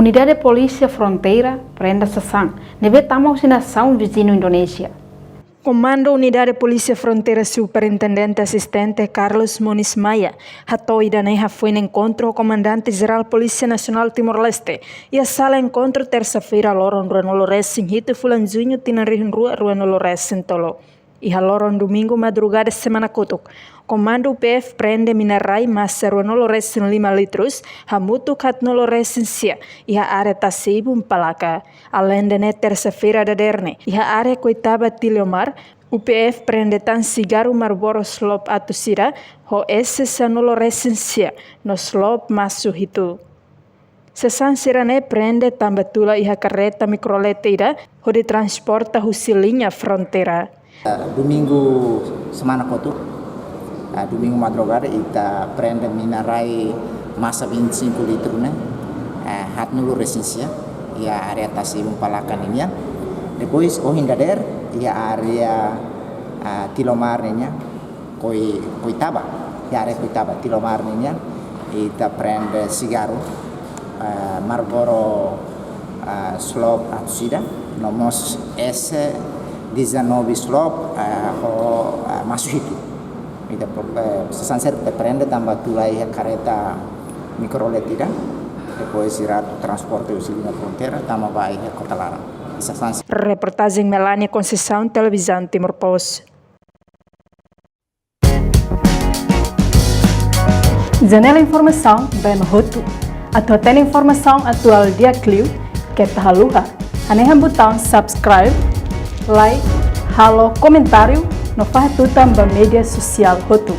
Unidade de Polícia Fronteira prende Sassang, neve tamak nação vizinho Indonésia. Comando Unidade de Polícia Fronteira Superintendente Assistente Carlos Muniz Maia, hatoi daneha foi no encontro o Comandante-Geral Polícia Nacional Timor-Leste e a sala encontro terça-feira loron Ruanolores em Hito Fulanjunho tinarihin rua Ruanolores em Tolo. E loron domingo madrugada semana kotuk. Comando UPF prende minarai massa Ruanolores em 5 litros, hamutu katnolores em sia, e a área taseibu palaka. Além de terça-feira da derne, e a área coitaba Tiliomar, UPF prende tan cigarro Marlboro Slop atusira, ho esse sanolores em sia, no slop masu hitu. Sesan sirane prende tambatula iha carreta microleteira, ho de transporta husilinha fronteira. Domingo semana kotuk, domingo madrugada ita prende minarai massa 25 litros né, hat nulu resistência e a área tasibum palakan ini. Depois o hindader e a área Tilomar nya Coitaba, e a área Coitaba Tilomar nya ita prende cigarro Marlboro Slop atusida, nomos esse 19 slop masuk itu. Kita sesanser kita prende tambah tulai kereta mikroletida. Depois irá transporte usilinha fronteira tambah baik Kota Larang. Reportagem Melania Conceição, Televisão Timor Post. Janela Informação bem Mahutu. Atual informação atual dia Clio que tahaluha. Anehan botão subscribe, like, halo, comentário, no faz tudo também mídia social Hotu.